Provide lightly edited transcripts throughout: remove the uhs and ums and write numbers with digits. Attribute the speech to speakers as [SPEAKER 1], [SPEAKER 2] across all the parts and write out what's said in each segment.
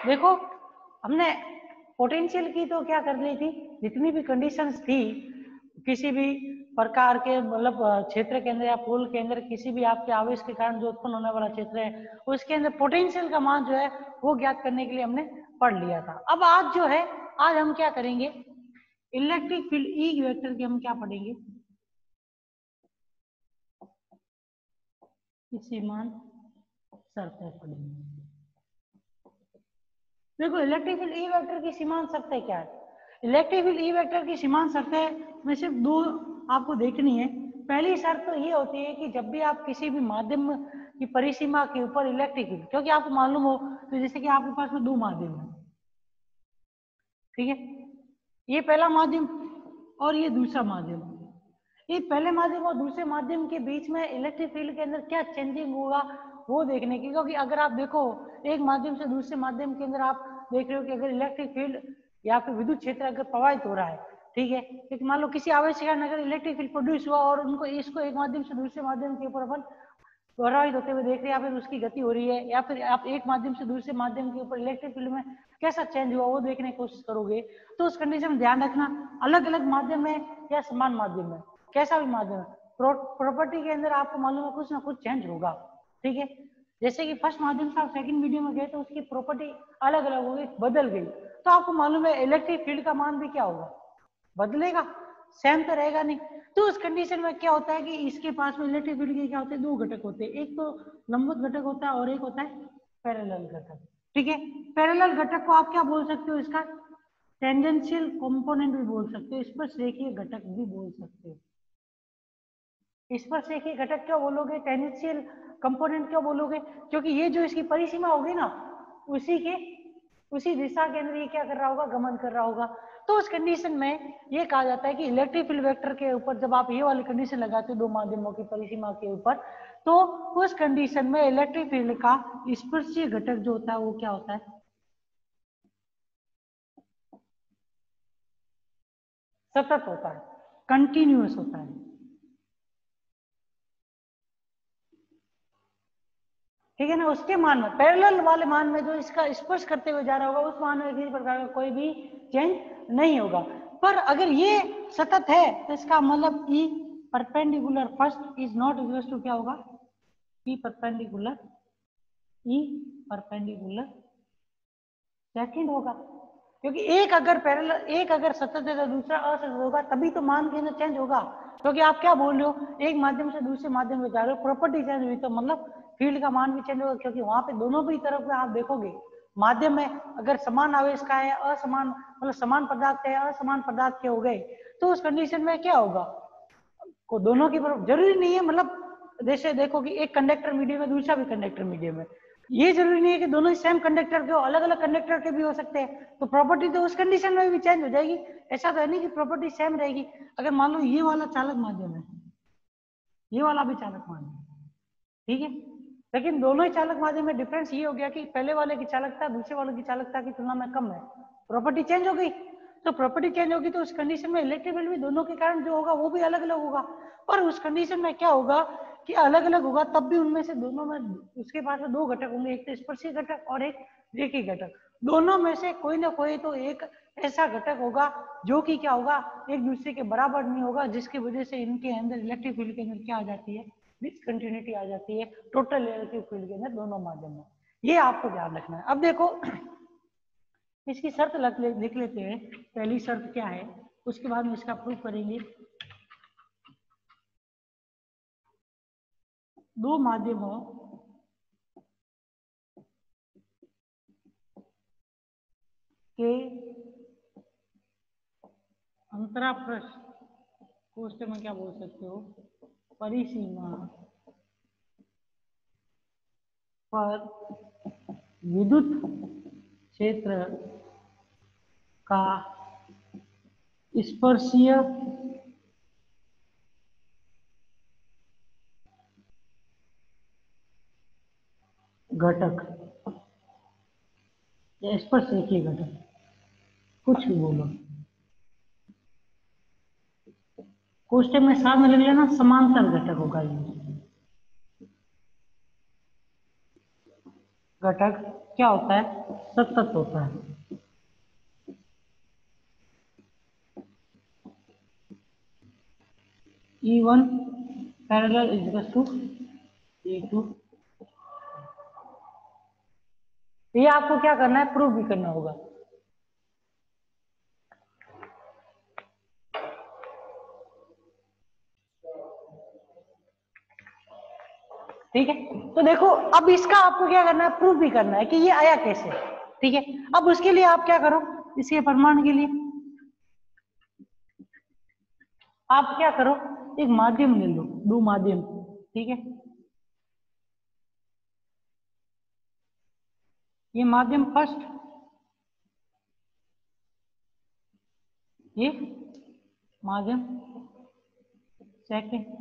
[SPEAKER 1] देखो हमने पोटेंशियल की तो क्या कर ली थी, जितनी भी कंडीशंस थी किसी भी प्रकार के मतलब क्षेत्र के अंदर या पोल के अंदर किसी भी आपके आवेश के कारण जो उत्पन्न होने वाला क्षेत्र है उसके अंदर पोटेंशियल का मान जो है वो ज्ञात करने के लिए हमने पढ़ लिया था। अब आज जो है, आज हम क्या करेंगे, इलेक्ट्रिक फील्ड ई वेक्टर की हम क्या पढ़ेंगे, सीमांत शर्तें पढ़ेंगे। देखो इलेक्ट्रिक फील्ड ई वेक्टर की सीमांत शर्तें क्या है, इलेक्ट्रिक फील्ड ई वेक्टर की सीमांत शर्तें में सिर्फ दो आपको देखनी है। पहली शर्त तो ये होती है कि जब भी आप किसी भी माध्यम की परिसीमा के ऊपर इलेक्ट्रिक फील्ड, क्योंकि आपको मालूम हो तो जैसे कि आपके पास में दो माध्यम है, ठीक है, ये पहला माध्यम और ये दूसरा माध्यम, ये पहले माध्यम और दूसरे माध्यम के बीच में इलेक्ट्रिक फील्ड के अंदर क्या चेंजिंग होगा वो देखने की। क्योंकि अगर आप देखो एक माध्यम से दूसरे माध्यम के अंदर आप देख रहे हो कि अगर इलेक्ट्रिक फील्ड या फिर विद्युत क्षेत्र अगर प्रवाहित हो रहा है, ठीक है, क्योंकि मान लो किसी आवेश के कारण अगर इलेक्ट्रिक फील्ड प्रोड्यूस हुआ और उनको इसको एक माध्यम से दूसरे माध्यम के ऊपर अपन प्रभावित होते हुए देख रहे हैं, या फिर उसकी गति हो रही है, या फिर आप एक माध्यम से दूसरे माध्यम के ऊपर इलेक्ट्रिक फील्ड में कैसा चेंज हुआ वो देखने की कोशिश करोगे, तो उस कंडीशन में ध्यान रखना अलग अलग माध्यम है या समान माध्यम है, कैसा भी माध्यम है, प्रॉपर्टी के अंदर आपको मालूम है कुछ ना कुछ चेंज होगा, ठीक है। जैसे कि फर्स्ट माध्यम से आप सेकंड मीडियम में गए तो उसकी प्रॉपर्टी अलग अलग हो गई, बदल गई, तो आपको मालूम है इलेक्ट्रिक फील्ड का मान भी क्या होगा, बदलेगा, सेम तो रहेगा नहीं। तो उस कंडीशन में क्या होता है कि इसके पास में इलेक्ट्रिक फील्ड के क्या होते हैं, दो घटक होते हैं, एक तो लंबवत घटक होता है और एक होता है पैरेलल घटक, ठीक है। पैरेलल घटक को आप क्या बोल सकते हो, इसका टेंजेंशियल कंपोनेंट भी बोल सकते हो, स्पर्शरेखीय घटक भी बोल सकते हो। स्पर्शरेखीय घटक क्यों बोलोगे, टेंजेंशियल कंपोनेंट क्यों बोलोगे, क्योंकि ये जो इसकी परिसीमा होगी ना उसी दिशा के अंदर ये क्या कर रहा होगा, गमन कर रहा होगा। तो उस कंडीशन में ये कहा जाता है कि इलेक्ट्रिक फील्ड वेक्टर के ऊपर जब आप ये वाली कंडीशन लगाते हो दो माध्यमों की परिसीमा के ऊपर, तो उस कंडीशन में इलेक्ट्रिक फील्ड का स्पर्शीय घटक जो होता है वो क्या होता है, सतत होता है, कंटिन्यूअस होता है, ठीक है ना। उसके मान में पैरेलल वाले मान में जो इसका स्पर्श करते हुए जा रहा होगा उस मान में किसी प्रकार का कोई भी चेंज नहीं होगा। पर अगर ये सतत है तो इसका मतलब E perpendicular first is not equal to क्या होगा, ई परपेंडिकुलर सेकंड होगा, क्योंकि एक अगर पैरेलल, एक अगर सतत है तो दूसरा असतत होगा, तभी तो मान के अंदर चेंज होगा। क्योंकि आप क्या बोल रहे हो, एक माध्यम से दूसरे माध्यम में जा रहे हो, प्रॉपर्टी चेंज हुई तो मतलब फील्ड का मान भी चेंज होगा, क्योंकि वहां पे दोनों भी तरफ में आप देखोगे माध्यम में अगर समान आवेश का है, असमान मतलब समान पदार्थ है असमान पदार्थ के हो गए, तो उस कंडीशन में क्या होगा, को दोनों की जरूरी नहीं है, मतलब जैसे देखो कि एक कंडक्टर मीडियम है दूसरा भी कंडक्टर मीडियम है, ये जरूरी नहीं है कि दोनों ही सेम कंडक्टर के हो, अलग अलग कंडक्टर के भी हो सकते हैं, तो प्रॉपर्टी तो उस कंडीशन में भी चेंज हो जाएगी। ऐसा तो है नहीं कि प्रॉपर्टी सेम रहेगी। अगर मान लो ये वाला चालक माध्यम है, ये वाला भी चालक माध्यम है, ठीक है, लेकिन दोनों ही चालक माध्यम में डिफरेंस ये हो गया कि पहले वाले की चालकता दूसरे वाले की चालकता की तुलना में कम है, प्रॉपर्टी चेंज हो गई। तो प्रॉपर्टी चेंज होगी तो उस कंडीशन में इलेक्ट्रिक फील्ड भी दोनों के कारण जो होगा वो भी अलग अलग होगा। और उस कंडीशन में क्या होगा कि अलग अलग होगा, तब भी उनमें से दोनों में उसके पास में दो घटक होंगे, एक तो स्पर्शीय घटक और एक रेखीय घटक, दोनों में से कोई ना कोई तो एक ऐसा घटक होगा जो कि क्या होगा, एक दूसरे के बराबर नहीं होगा, जिसकी वजह से इनके अंदर इलेक्ट्रिक फील्ड के अंदर क्या आ जाती है, डिसकंटिन्यूटी आ जाती है टोटल इलेक्ट्रिक फील्ड के अंदर दोनों माध्यम में। ये आपको ध्यान रखना है। अब देखो इसकी शर्त लिख लेते हैं, पहली शर्त क्या है, उसके बाद में इसका प्रूफ करेंगे। दो माध्यमों के अंतराप्रस्थ को उससे में क्या बोल सकते हो, परिसीमा पर विद्युत क्षेत्र का स्पर्शीय घटक या स्पर्शरेखीय घटक, कुछ भी बोलो, कोष्टक में साथ में लग लेना, समांतर घटक होगा ये। घटक क्या होता है, सतत होता है। E1 parallel is equal to E2। ये आपको क्या करना है, प्रूव भी करना होगा। ठीक है, तो देखो अब इसका आपको क्या करना है, प्रूव भी करना है कि ये आया कैसे। ठीक है, अब उसके लिए आप क्या करो, इसके प्रमाण के लिए आप क्या करो, एक माध्यम ले लो, दो माध्यम। ठीक है, ये माध्यम फर्स्ट, ये माध्यम सेकंड।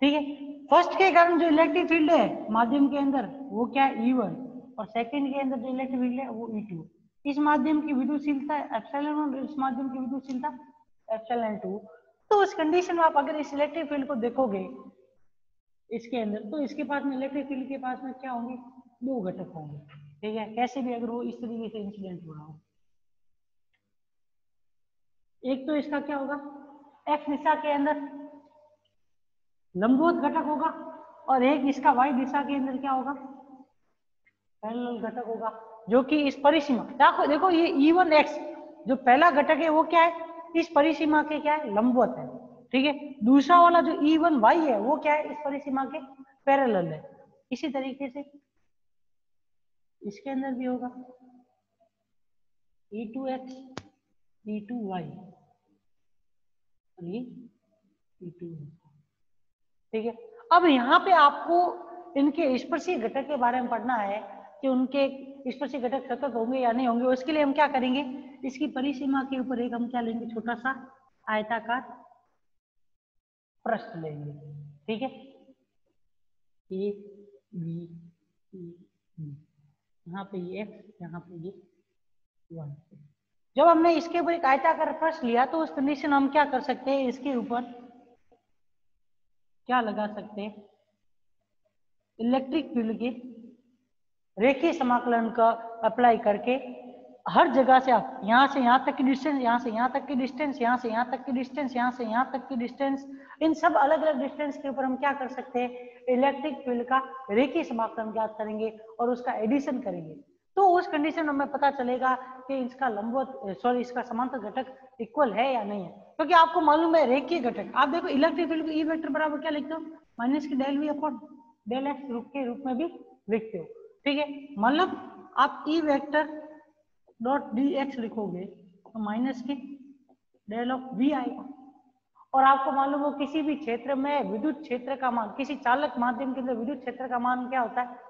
[SPEAKER 1] ठीक है, फर्स्ट के कारण जो इलेक्ट्रिक फील्ड है माध्यम के अंदर वो क्या है, E1, और सेकंड के अंदर जो इलेक्ट्रिक फील्ड है वो E2। इस माध्यम की विद्युतशीलता एप्सिलॉन 1, इस माध्यम की विद्युतशीलता एप्सिलॉन 2। तो उस कंडीशन में आप अगर इस इलेक्ट्रिक फील्ड को देखोगे इसके अंदर, तो इसके पास में इलेक्ट्रिक फील्ड के पास में क्या होंगे, दो घटक होंगे। ठीक है, कैसे भी अगर वो इस तरीके से इंसिडेंट हो रहा हो, एक तो इसका क्या होगा, एक्स दिशा के अंदर लंबवत घटक होगा, और एक इसका वाई दिशा के अंदर क्या होगा, पैरेलल घटक होगा, जो कि इस परिसीमा, देखो देखो ये E1x जो पहला घटक है वो क्या है, इस परिसीमा के क्या है, लंबवत है। ठीक है, दूसरा वाला जो E1y है वो क्या है, इस परिसीमा के पैरेलल है। इसी तरीके से इसके अंदर भी होगा E2x E2y, और ये E2। ठीक है, अब यहाँ पे आपको इनके स्पर्शी घटक के बारे में पढ़ना है कि उनके स्पर्शी घटक सतत होंगे या नहीं होंगे। उसके लिए हम क्या करेंगे, इसकी परिसीमा के ऊपर एक हम क्या लेंगे, छोटा सा आयताकार पृष्ठ लेंगे। ठीक है, ए बी सी डी, यहाँ पे ये एक्स, यहाँ पे ये वन। जब हमने इसके ऊपर एक आयताकार पृष्ठ लिया तो उस कंडीशन हम क्या कर सकते हैं, इसके ऊपर क्या लगा सकते हैं, इलेक्ट्रिक फील्ड के रेखीय समाकलन का अप्लाई करके हर जगह से आप यहाँ से यहाँ तक की डिस्टेंस, यहाँ से यहाँ तक की डिस्टेंस, यहाँ से यहाँ तक की डिस्टेंस, यहाँ से यहाँ तक की डिस्टेंस, इन सब अलग अलग डिस्टेंस के ऊपर हम क्या कर सकते हैं, इलेक्ट्रिक फील्ड का रेखीय समाकलन ज्ञात करेंगे और उसका एडिशन करेंगे। तो उस कंडीशन में हमें पता चलेगा कि इसका लंबवत सॉरी इसका समांतर घटक इक्वल है या नहीं है। क्योंकि आपको मालूम है रेखीय घटक, आप देखो इलेक्ट्रिक फील्ड को ई वेक्टर बराबर क्या लिखते हो, माइनस की del v upon del x के रूप में भी लिखते हो। ठीक है, मतलब आप ई वेक्टर डॉट डी एक्स लिखोगे तो माइनस की डेल ऑफ वी आएगा। और आपको मालूम हो किसी भी क्षेत्र में विद्युत क्षेत्र का मान, किसी चालक माध्यम के अंदर विद्युत क्षेत्र का मान क्या होता है,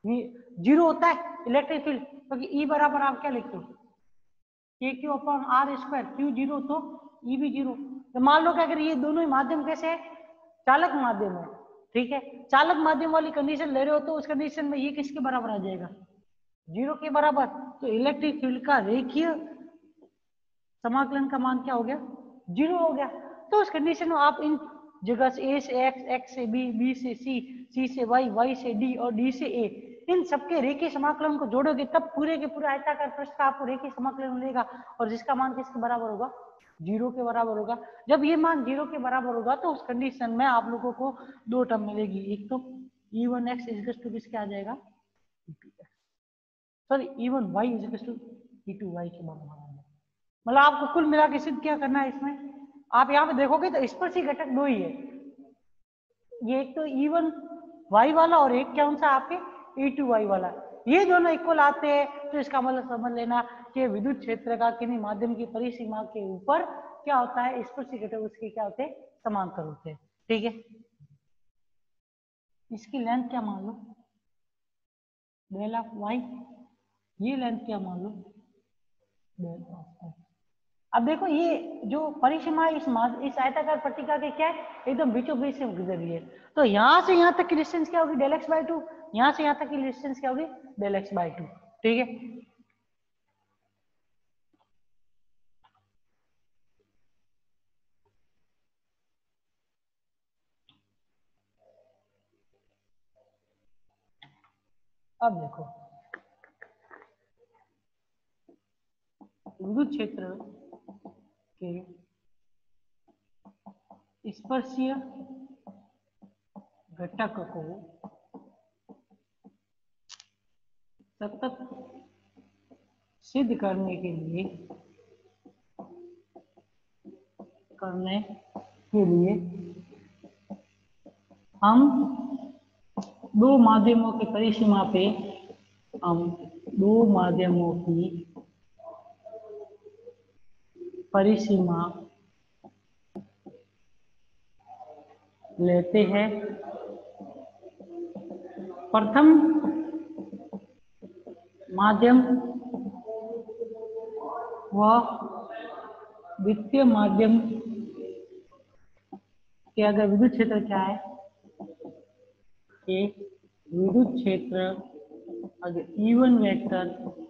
[SPEAKER 1] जीरो होता है इलेक्ट्रिक फील्ड। क्योंकि ई बराबर आप क्या लिखते हो, k q upon r square, q zero तो ई भी जीरो। तो मान लो कि अगर ये दोनों ही माध्यम कैसे है, चालक माध्यम है। ठीक है, चालक माध्यम वाली कंडीशन ले रहे हो तो उस कंडीशन में ये किसके बराबर आ जाएगा, जीरो के बराबर। तो इलेक्ट्रिक फील्ड का रेखीय समाकलन का मान क्या हो गया, जीरो हो गया। तो उस कंडीशन में आप इन जगह से ए से एक्स, एक्स से बी, बी से सी, सी से वाई, वाई से डी और डी से ए, इन सबके रेखीय समाकलन को जोड़ोगे तब पूरे के पूरे आयताकार पृष्ठ का आपको रेखीय समाकलन मिलेगा, और जिसका मान किसके बराबर होगा, जीरो के बराबर होगा। जब ये मान जीरो के बराबर होगा तो उस कंडीशन में आप लोगों को दो टर्म मिलेगी, एक तो E1x इज टू किसके आ जाएगा, sorry E1y is to E2y के बराबर आ जाएगा। मतलब आपको कुल मिला के सिद्ध क्या करना है इसमें, आप यहाँ पे देखोगे तो स्पर्शी घटक दो ही है, ये एक तो E1y वाला और एक कौन सा आपके E2y वाला। ये दोनों इक्वल आते हैं तो इसका मतलब समझ लेना कि विद्युत क्षेत्र का किन्हीं माध्यम की परिसीमा के ऊपर क्या होता है, स्पर्शी घटक उसके क्या होते हैं, समांतर होते हैं। ठीक है, इसकी लेंथ क्या मान लो, डेल ऑफ वाई, ये लेंथ क्या मान लो, डेल ऑफ एक्स। अब देखो ये जो परिसीमा इस आयताकार पट्टिका के क्या है, एकदम बीचों बीच से गुजर रही है। तो यहाँ से यहाँ तक की डिस्टेंस क्या होगी, डेल एक्स बाई टू, यहाँ से यहाँ तक की डिस्टेंस क्या होगी, डेल एक्स बाई टू। ठीक है, अब देखो विद्युत क्षेत्र के स्पर्शीय घटक को सतत सिद्ध करने के लिए हम दो माध्यमों की परिसीमा पे हम दो माध्यमों की परिसीमा लेते हैं। प्रथम माध्यम व द्वितीय माध्यम के अगर विद्युत क्षेत्र क्या है कि विद्युत क्षेत्र अगर E1 वेक्टर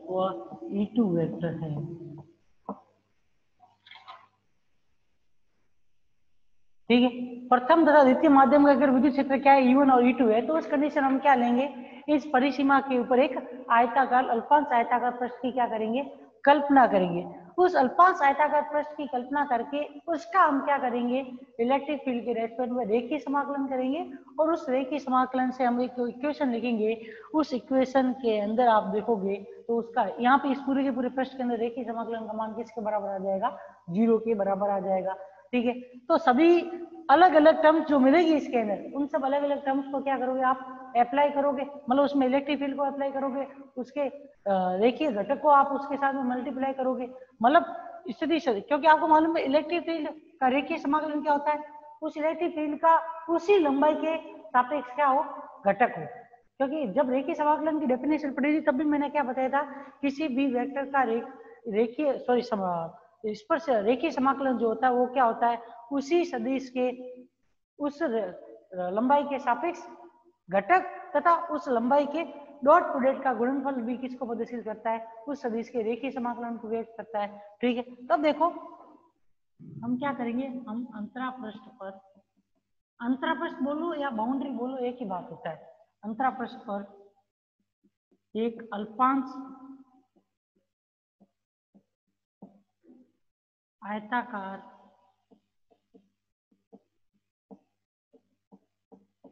[SPEAKER 1] व E2 वेक्टर है, ठीक है। प्रथम तथा द्वितीय माध्यम का अगर विद्युत क्षेत्र क्या है E1 और E2 है, तो उस कंडीशन हम क्या लेंगे, इस परिसीमा के ऊपर एक आयताकार अल्पांश आयताकार पृष्ठ की क्या करेंगे, कल्पना करेंगे। उस अल्पांश आयताकार पृष्ठ की कल्पना करके उसका हम क्या करेंगे, इलेक्ट्रिक फील्ड के रेस्पेक्ट में रेखीय समाकलन करेंगे और उस रेखीय समाकलन से हम एक इक्वेशन लिखेंगे। उस इक्वेशन के अंदर आप देखोगे तो उसका यहाँ पे इस पूरे के पूरे पृष्ठ के अंदर रेखीय समाकलन का मान किसके बराबर आ जाएगा, 0 के बराबर आ जाएगा, ठीक है। तो सभी अलग अलग टर्म्स जो मिलेगी इसके अंदर, उन सब अलग अलग टर्म्स को क्या करोगे आप, अप्लाई करोगे, मतलब उसमें इलेक्ट्रिक फील्ड को अप्लाई करोगे, उसके रेखीय घटक को आप उसके साथ में मल्टीप्लाई करोगे, मतलब स्थिति से, क्योंकि आपको मालूम है इलेक्ट्रिक फील्ड का रेखीय समाकलन क्या होता है, उस इलेक्ट्रिक फील्ड का उसी लंबाई के सापेक्ष क्या हो, घटक हो। क्योंकि जब रेखीय समाकलन की डेफिनेशन पढ़ी थी तब भी मैंने क्या बताया था, किसी भी वेक्टर का रेखीय स्पर्श रेखीय समाकलन जो होता है वो क्या होता है, उसी सदिश के उस लंबाई के सापेक्ष घटक तथा उस लंबाई के डॉट प्रोडक्ट का गुणनफल भी किसको प्रदर्शित करता है, उस सदिश के रेखीय समाकलन को व्यक्त करता है, ठीक है। तब देखो हम क्या करेंगे, हम अंतरा पृष्ठ बोलो या बाउंड्री बोलो एक ही बात होता है, अंतरा पृष्ठ पर एक अल्पांश आयताकार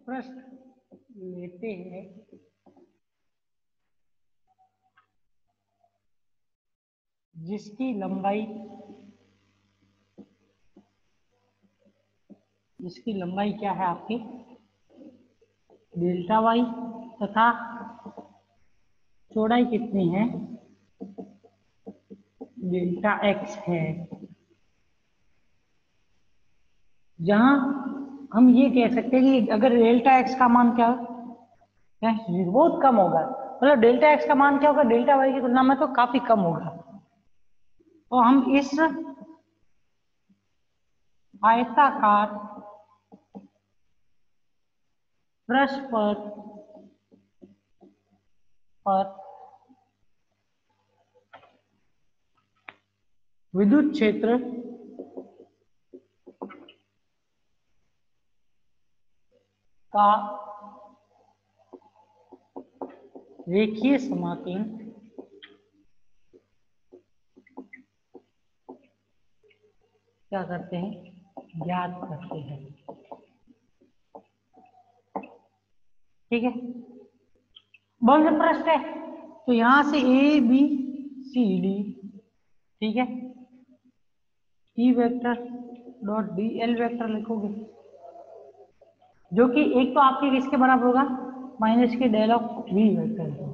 [SPEAKER 1] पृष्ठ लेते हैं जिसकी लंबाई क्या है आपकी डेल्टा वाई तथा चौड़ाई कितनी है, डेल्टा एक्स है। जहां हम ये कह सकते हैं कि अगर डेल्टा एक्स का मान क्या है, बहुत कम होगा, मतलब डेल्टा एक्स का मान क्या होगा, डेल्टा वाई की तुलना में तो काफी कम होगा। तो हम इस आयताकार पृष्ठ पर विद्युत क्षेत्र का रेखीय समाकलन क्या करते हैं, ज्ञात करते हैं, ठीक है। बंद पृष्ठ है तो यहां से ए बी सी डी, ठीक है, ई vector dot D l vector लिखोगे जो कि एक तो आपके किसके बराबर होगा, माइनस के del of v vector.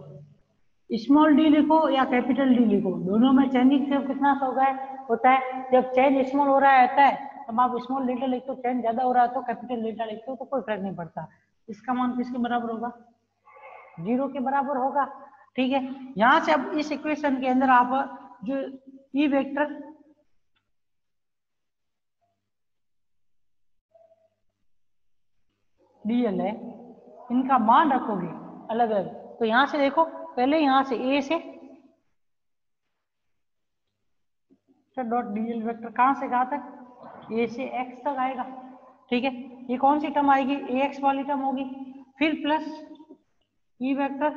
[SPEAKER 1] Small d लिखो या कैपिटल डी लिखो, दोनों में चेंजिंग से कितना होता है, जब चेंज स्मॉल हो रहा रहता है तब आप स्मॉल डेल्टा लिखते हो, चेंज ज्यादा हो रहा है तो कैपिटल डेल्टा लिखते हो, तो कोई फर्क नहीं पड़ता। इसका मान किसके बराबर होगा, 0 के बराबर होगा, ठीक है। यहां से अब इस इक्वेशन के अंदर आप जो ई वेक्टर डीएल है इनका मान रखोगे अलग अलग। तो यहां से देखो पहले यहां से ए से डॉट डीएल वेक्टर कहां से कहां तक, ए से एक्स तक आएगा, ठीक है। ये कौन सी टर्म आएगी, ए एक्स वाली टर्म होगी, फिर प्लस ई वेक्टर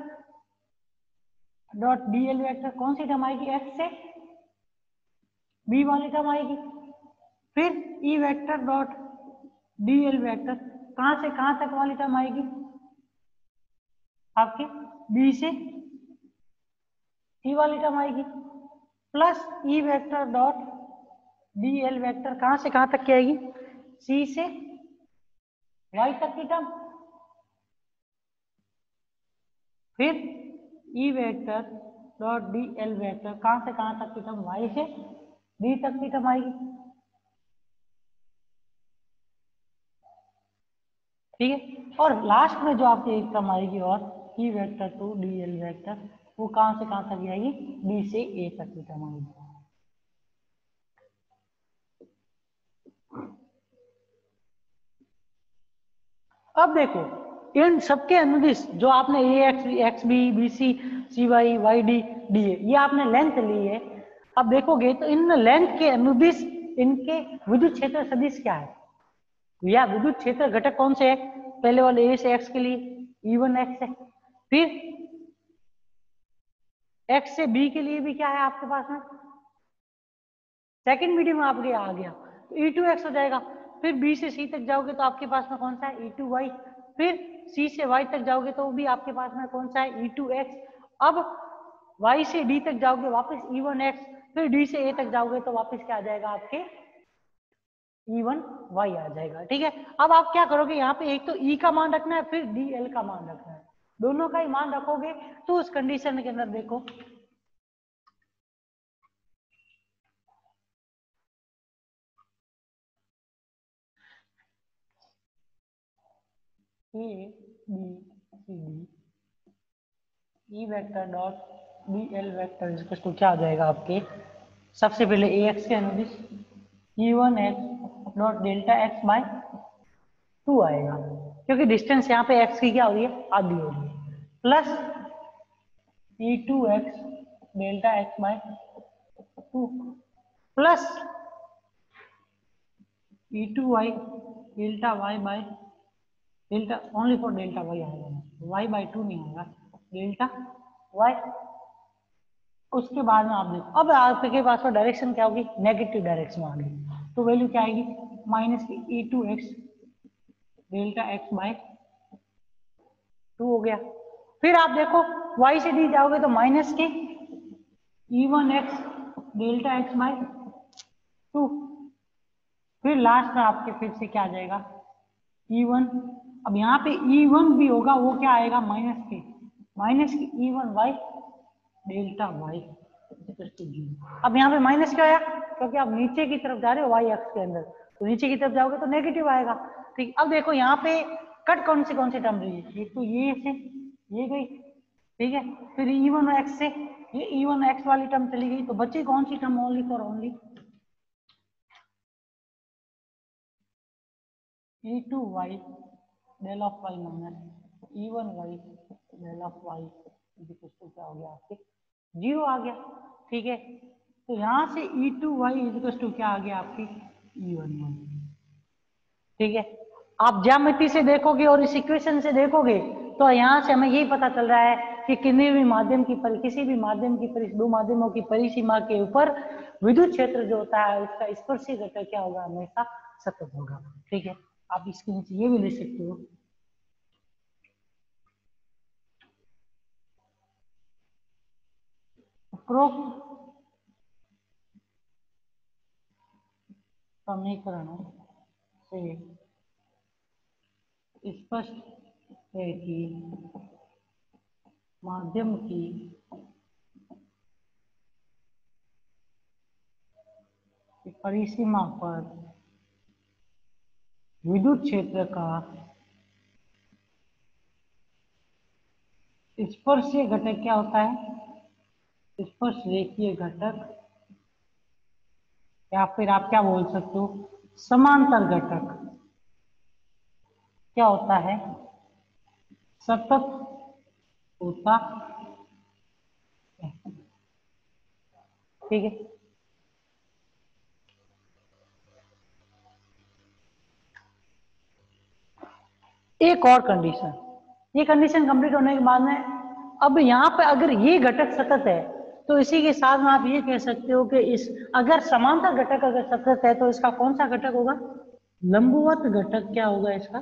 [SPEAKER 1] डॉट डीएल वेक्टर कौन सी टर्म आएगी, एक्स से बी वाली टर्म आएगी। फिर ई वेक्टर डॉट डीएल वेक्टर कहां से कहां तक वाली टर्म आएगी आपकी, बी से सी वाली टर्म आएगी, प्लस ई वेक्टर डॉट डीएल वेक्टर कहां से कहां तक की आएगी, सी से वाई तक की टर्म। फिर ई vector dot D l vector कहां से कहां तक की टर्म, वाई से डी तक की टर्म आएगी। ठीक है, और लास्ट में जो आपकी एक टर्म आएगी और E vector to d l vector वो कहां से कहां तक आएगी, डी से ए तक की टर्म आएगी। अब देखो इन सबके अनुदिश जो आपने A X X B B C C Y Y D D A ये आपने लेंथ ली है। अब देखोगे तो इन लेंथ के अनुदिश इनके विद्युत क्षेत्र सदिश क्या है, या विद्युत क्षेत्र घटक कौन से है, पहले वाले ए से एक्स के लिए E1 एक्स है, फिर एक्स से बी के लिए भी क्या है आपके पास में, सेकंड मीडियम आपके आ गया तो E2 एक्स हो जाएगा। फिर बी से सी तक जाओगे तो आपके पास में कौन सा है, E2 वाई। फिर सी से वाई तक जाओगे तो भी आपके पास में कौन सा है, E2 एक्स। अब वाई से डी तक जाओगे वापस E1 एक्स, फिर डी से ए तक जाओगे तो वापस क्या आ जाएगा आपके E1 वाई आ जाएगा। ठीक है, अब आप क्या करोगे यहाँ पे एक तो E का मान रखना है, फिर DL का मान रखना है, दोनों का ही मान रखोगे तो उस कंडीशन के अंदर देखो A B C D E vector dot b l vector इसको तो क्या आ जाएगा आपके, सबसे पहले ए एक्स के अनुदिश E1 x dot delta x by 2 आएगा, क्योंकि डिस्टेंस यहाँ पे एक्स की क्या हो रही है, आधी हो रही है, plus E2 x delta x by 2 plus E2 y delta y by delta only for delta y आएगा, वाई बाय 2 नहीं आएगा, डेल्टा वाई। उसके बाद में आप देखो अब आपके पास में डायरेक्शन क्या होगी, नेगेटिव डायरेक्शन आ गई, तो वैल्यू क्या आएगी, माइनस की E2 x delta x by 2 हो गया। फिर आप देखो y से डी जाओगे तो माइनस के E1 x delta x by 2। फिर लास्ट में आपके फिर से क्या आ जाएगा, E1। अब यहाँ पे E1 भी होगा वो क्या आएगा, माइनस की E1 वाई डेल्टा वाई। अब यहाँ पे माइनस क्या आया, क्योंकि आप नीचे की तरफ जा रहे हो वाई एक्स के अंदर, तो नीचे की तरफ जाओगे तो नेगेटिव आएगा। ठीक, अब देखो यहाँ पे कट कौन सी टर्म रही है, एक तो ये से ये गई, ठीक है, फिर E1 एक्स से ये E1 एक्स वाली टर्म चली गई, तो बची कौन सी term, only for only E2 Y del of Y minus E1 Y del of Y क्या हो गया आपके 0 आ गया। ठीक है, तो यहाँ से E2 वाई क्या आ गया आपकी E1 वाई। ठीक है, आप ज्यामिति से देखोगे और इस इक्वेशन से देखोगे तो यहाँ से हमें यही पता चल रहा है कि किसी भी माध्यम की किसी भी माध्यम की दो माध्यमों की परिसीमा के ऊपर विद्युत क्षेत्र जो होता है उसका स्पर्शी घटक क्या होगा, हमेशा सतत होगा। ठीक है, आप इसके नीचे ये भी ले सकते हो, उपरोक्त समीकरणों से स्पष्ट है कि माध्यम की परिसीमा पर विद्युत क्षेत्र का स्पर्शीय घटक क्या होता है, स्पर्श रेखीय घटक, या फिर आप क्या बोल सकते हो समांतर घटक क्या होता है, सतत होता है। ठीक है, एक और कंडीशन, ये कंडीशन कंप्लीट होने के बाद में अब यहाँ पे अगर ये घटक सतत है तो इसी के साथ में आप ये कह सकते हो कि इस अगर समांतर घटक अगर सतत है तो इसका कौन सा घटक होगा? लंबवत घटक क्या होगा इसका?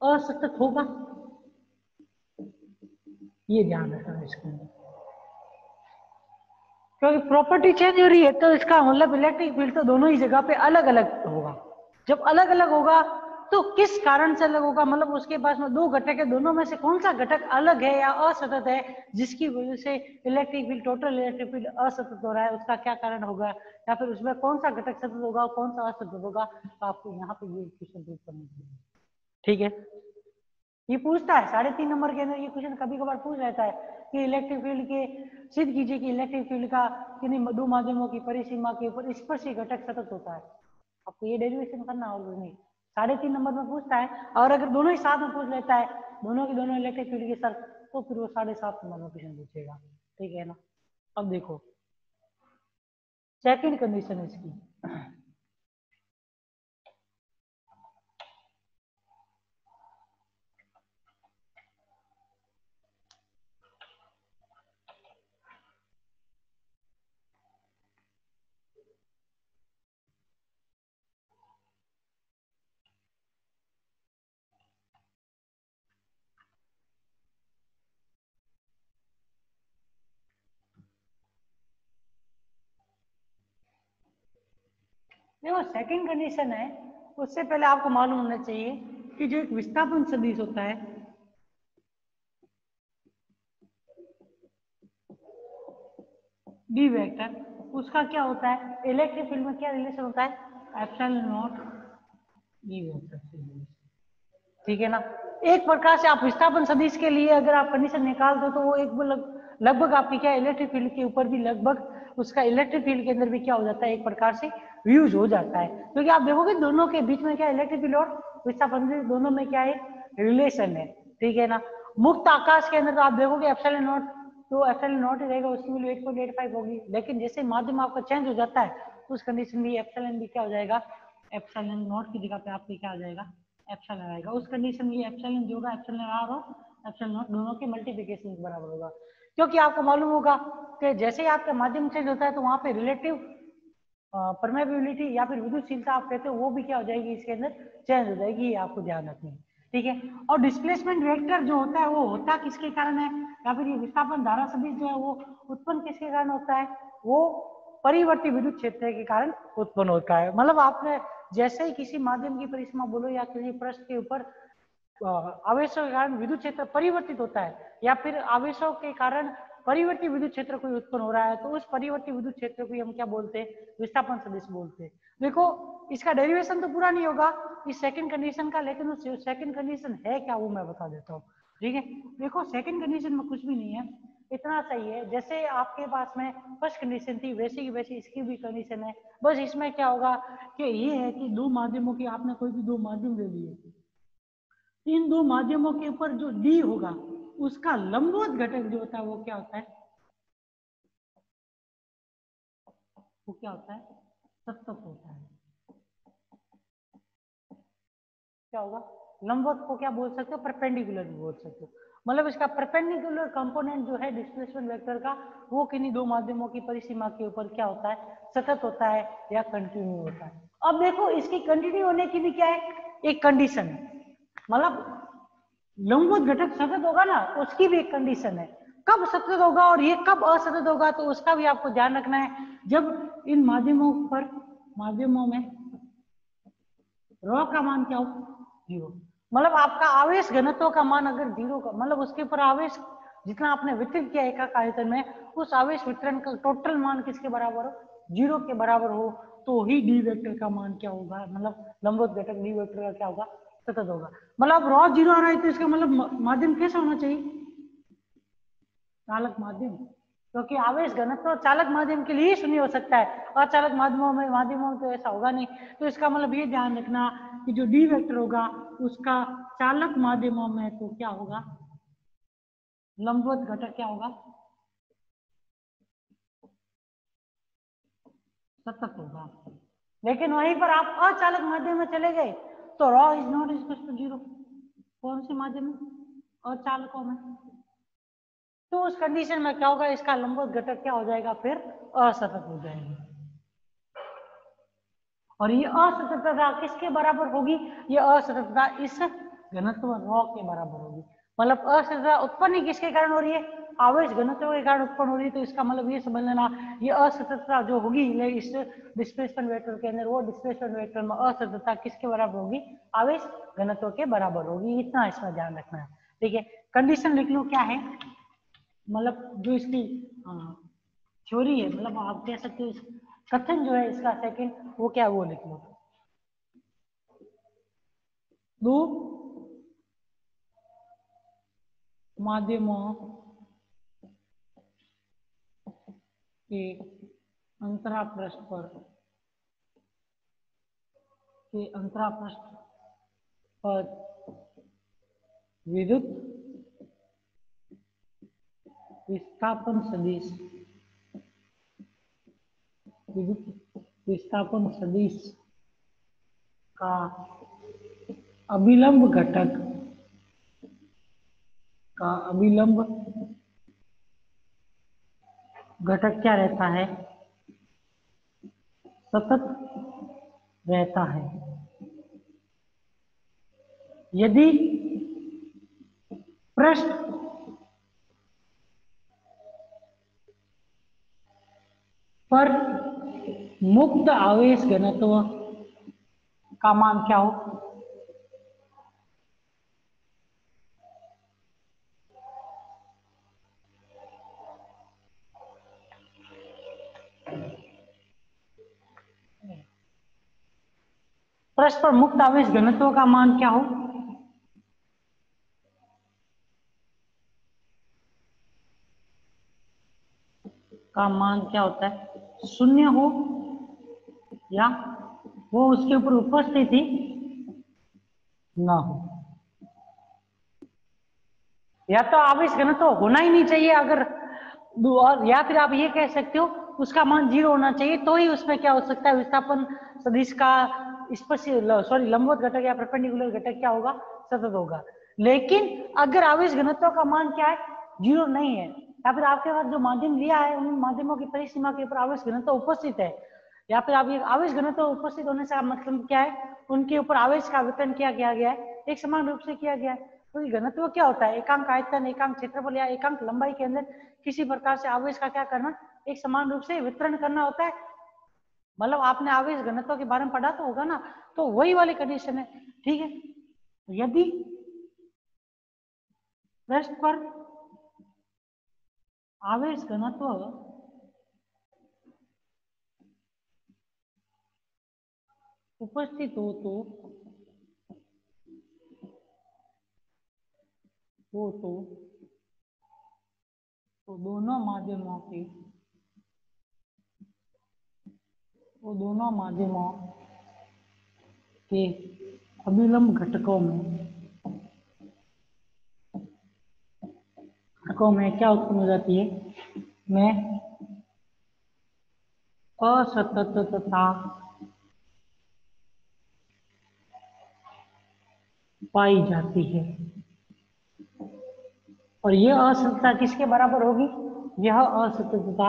[SPEAKER 1] असतत होगा। ये ध्यान रखना इसके अंदर, क्योंकि प्रॉपर्टी चेंज हो रही है तो इसका मतलब इलेक्ट्रिक फील्ड तो दोनों ही जगह पे अलग अलग होगा। जब अलग अलग होगा तो किस कारण से अलग होगा, मतलब उसके पास में दो घटक है, दोनों में से कौन सा घटक अलग है या असतत है जिसकी वजह से electric field, total electric field असतत हो रहा है, उसका क्या कारण होगा, या फिर उसमें कौन सा घटक सतत होगा और कौन सा असतत होगा। तो आपको यहाँ पे ये क्वेश्चन प्रूव करना चाहिए। ठीक है, ये पूछता है 3.5 नंबर के अंदर, ये क्वेश्चन कभी कभार पूछ रहता है कि इलेक्ट्रिक फील्ड के सिद्ध कीजिए कि इलेक्ट्रिक फील्ड का किन्हीं दो माध्यमों की परिसीमा के ऊपर स्पर्शी घटक सतत होता है। आपको ये डेरिवेशन करना और कुछ नहीं, 3.5 नंबर में पूछता है। और अगर दोनों ही साथ में पूछ लेता है, दोनों की दोनों इलेक्ट्रिक फील्ड के सर, तो फिर वो 7.5 नंबर में क्वेश्चन पूछेगा। ठीक है ना। अब देखो सेकंड कंडीशन है इसकी। देखो सेकंड कंडीशन है, उससे पहले आपको मालूम होना चाहिए कि जो एक विस्थापन सदिश होता है, डी वेक्टर, उसका क्या होता है, इलेक्ट्रिक फील्ड में क्या रिलेशन होता है, एप्सिलॉन नॉट डी वेक्टर से। ठीक है ना। एक प्रकार से आप विस्थापन सदिश के लिए अगर आप कंडीशन निकाल दो तो वो एक लगभग आपकी क्या इलेक्ट्रिक फील्ड के ऊपर भी लगभग उसका इलेक्ट्रिक फील्ड के अंदर भी क्या हो जाता है, एक प्रकार से यूज हो जाता है। क्योंकि आप देखोगे दोनों के बीच में क्या इलेक्ट्रिक फील्ड और विस्थापन सदिश दोनों में क्या है, रिलेशन है। ठीक है ना। मुक्त आकाश के अंदर तो आप देखोगे एप्सिलॉन नॉट, तो एप्सिलॉन नॉट ही रहेगा, उसकी वैल्यू 8.85 होगी। लेकिन जैसे माध्यम आपका चेंज हो जाता है तो उस कंडीशन में एप्सिलॉन भी क्या हो जाएगा, एप्सिलॉन नॉट की जगह पे आपके क्या आ जाएगा, एप्सिलॉन आएगा। उस कंडीशन में एप्सिलॉन जो होगा, एप्सिलॉन आर और एप्सिलॉन नॉट दोनों के मल्टीप्लिकेशन के बराबर होगा। क्योंकि आपको मालूम होगा कि जैसे ही आपका माध्यम चेंज होता है तो वहां पे रिलेटिव परमेबिलिटी या फिर विद्युतशीलता आप कहते हो वो भी क्या हो जाएगी, इसके अंदर चेंज हो जाएगी। ये आपको ध्यान रखनी है। ठीक है। और डिस्प्लेसमेंट वेक्टर जो होता है वो होता किसके कारण है, या फिर ये विस्थापन धारा सदिश जो है वो उत्पन्न किसके कारण होता है, वो परिवर्ती विद्युत क्षेत्र के कारण उत्पन्न होता है। मतलब आपने जैसे ही किसी माध्यम की परिसीमा बोलो या किसी पृष्ठ के ऊपर आवेशों के कारण विद्युत क्षेत्र परिवर्तित होता है, या फिर आवेशों के कारण परिवर्ती विद्युत क्षेत्र कोई उत्पन्न हो रहा है, तो उस परिवर्ती विद्युत क्षेत्र को हम क्या बोलते हैं, विस्थापन सदिश बोलते हैं। देखो इसका डेरिवेशन तो पूरा नहीं होगा इस सेकंड कंडीशन का, लेकिन उस सेकंड कंडीशन है क्या वो मैं बता देता हूँ। ठीक है। देखो सेकंड कंडीशन में कुछ भी नहीं है, इतना सही है जैसे आपके पास में फर्स्ट कंडीशन थी वैसी की वैसी इसकी भी कंडीशन है। बस इसमें क्या होगा कि ये है कि दो माध्यमों की आपने कोई भी दो माध्यम ले लिए, इन दो माध्यमों के ऊपर जो डी होगा उसका लंबवत घटक जो होता है वो क्या होता है, वो क्या होता है, सतत होता है। क्या होगा, लंबवत को क्या बोल सकते हो, परपेंडिकुलर भी बोल सकते हो। मतलब इसका परपेंडिकुलर कंपोनेंट जो है डिस्प्लेसमेंट वेक्टर का, वो किन्हीं दो माध्यमों की परिसीमा के ऊपर क्या होता है, सतत होता है या कंटिन्यू होता है। अब देखो इसकी कंटिन्यू होने की भी क्या है, एक कंडीशन है। मतलब लंबवत घटक सतत होगा ना, उसकी भी एक कंडीशन है, कब सतत होगा और ये कब असतत होगा, तो उसका भी आपको ध्यान रखना है। जब इन माध्यमों में रॉ का मान क्या हो, 0। मतलब आपका आवेश घनत्व का मान अगर 0 का, मतलब उसके ऊपर आवेश जितना आपने वितरित किया एक आयतन में, उस आवेश वितरण का टोटल मान किसके बराबर हो, 0 के बराबर हो, तो ही डी वेक्टर का मान क्या होगा, मतलब लंबवत घटक डी वेक्टर का क्या होगा, सतत होगा। मतलब रॉ 0 आ रहा है तो इसका मतलब माध्यम कैसा होना चाहिए, चालक माध्यम। क्योंकि आवेश घनत्व चालक माध्यम के लिए ही शून्य हो सकता है, अचालक माध्यमों में तो ऐसा होगा नहीं। तो इसका मतलब ये ध्यान रखना कि जो डी वेक्टर होगा उसका चालक माध्यमों में तो क्या होगा, लंबवत घटक क्या होगा, सतत होगा। लेकिन वहीं पर आप अचालक माध्यम में चले गए तो rho is not equal to 0। कौन से माध्यम में? अर्धचालकों में। तो उस कंडीशन में क्या होगा, इसका लंबवत घटक क्या हो जाएगा, फिर असतत हो जाएगा। और ये असततता किसके बराबर होगी, ये असततता इस घनत्व ρ के बराबर होगी। मतलब असततता उत्पन्न किसके कारण हो रही है, आवेश घनत्व के कारण उत्पन्न हो रही है। तो इसका मतलब ये समझ लेना, ये असततता जो होगी इस डिस्प्लेसमेंट वेक्टर के अंदर, वो डिस्प्लेसमेंट वेक्टर में असततता किसके बराबर होगी, आवेश घनत्व के बराबर होगी। इतना इसमें ध्यान रखना है। ठीक है, कंडीशन लिख लो क्या है, मतलब जो इसकी थ्योरी है, मतलब आप कह सकते हो कथन जो है इसका सेकंड, वो क्या है वो लिख लो। दो माध्यमों के अंतरापृष्ठ पर विद्युत विस्थापन सदिश का अभिलंब घटक क्या रहता है, सतत रहता है। यदि पृष्ठ पर मुक्त आवेश घनत्व का मान क्या हो, पृष्ठ पर मुक्त आवेश घनत्व का मान क्या हो, का मान क्या होता है, शून्य हो या वो उसके ऊपर उपस्थित ही ना हो, या तो आवेश घनत्व होना ही नहीं चाहिए अगर, और या फिर आप ये कह सकते हो उसका मान 0 होना चाहिए, तो ही उसमें क्या हो सकता है, विस्थापन सदिश का लंबवत घटक या परपेंडिकुलर घटक क्या होगा, सतत होगा। लेकिन अगर आवेश घनत्व का मान क्या है, 0 नहीं है, या फिर आपके पास जो माध्यम लिया है उन माध्यमों की परिसीमा के ऊपर आवेश घनत्व उपस्थित है, या फिर आप ये आवेश घनत्व उपस्थित होने से मतलब क्या है, उनके ऊपर आवेश का वितरण क्या किया गया है, एक समान रूप से किया गया है। तो घनत्व क्या होता है, एकांक आयतन, एकांक क्षेत्रफल या एकांक लंबाई के अंदर किसी प्रकार से आवेश का क्या करना, एक समान रूप से वितरण करना होता है। मतलब आपने आवेश घनत्व के बारे में पढ़ा तो होगा ना, तो वही वाली कंडीशन है। ठीक है, यदि पृष्ठ पर आवेश घनत्व उपस्थित हो तो दोनों माध्यमों के अभिलंब घटकों में क्या उत्पन्न हो जाती है, में असततता पाई जाती है। और यह असततता किसके बराबर होगी, यह असततता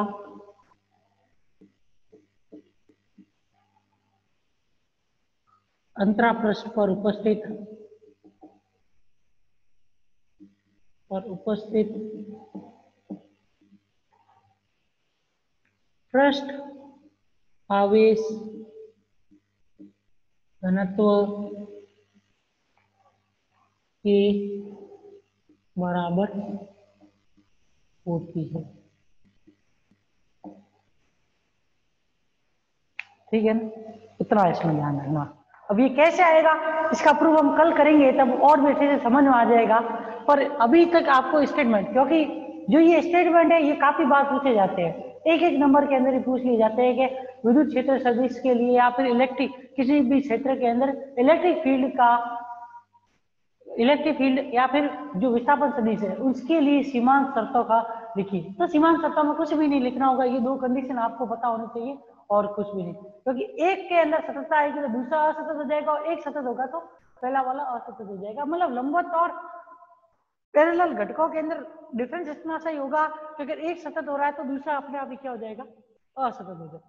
[SPEAKER 1] अंतरापृष्ठ पर उपस्थित पृष्ठ आवेश घनत्व के बराबर होती है। ठीक है ना, इतना इसमें ध्यान रखना। अब ये कैसे आएगा, इसका प्रूफ हम कल करेंगे, तब और भी अच्छे से समझ में आ जाएगा। पर अभी तक आपको स्टेटमेंट, क्योंकि जो ये स्टेटमेंट है ये काफी बार पूछे जाते हैं, एक एक नंबर के अंदर ही पूछ लिए जाते हैं कि विद्युत क्षेत्र सदिश के लिए या फिर इलेक्ट्रिक किसी भी क्षेत्र के अंदर इलेक्ट्रिक फील्ड या फिर जो विस्थापन सदिश है उसके लिए सीमांत शर्तों का लिखिए। तो सीमांत शर्तों में कुछ भी नहीं लिखना होगा, ये दो कंडीशन आपको पता होनी चाहिए और कुछ भी नहीं, क्योंकि एक के अंदर सततता आएगी तो दूसरा असतत हो जाएगा, और एक सतत होगा तो पहला वाला असतत हो जाएगा। मतलब लंबवत और पैरेलल घटकों के अंदर डिफरेंस इतना सा ही होगा कि अगर एक सतत हो रहा है तो दूसरा अपने आप ही क्या हो जाएगा, असतत हो जाएगा।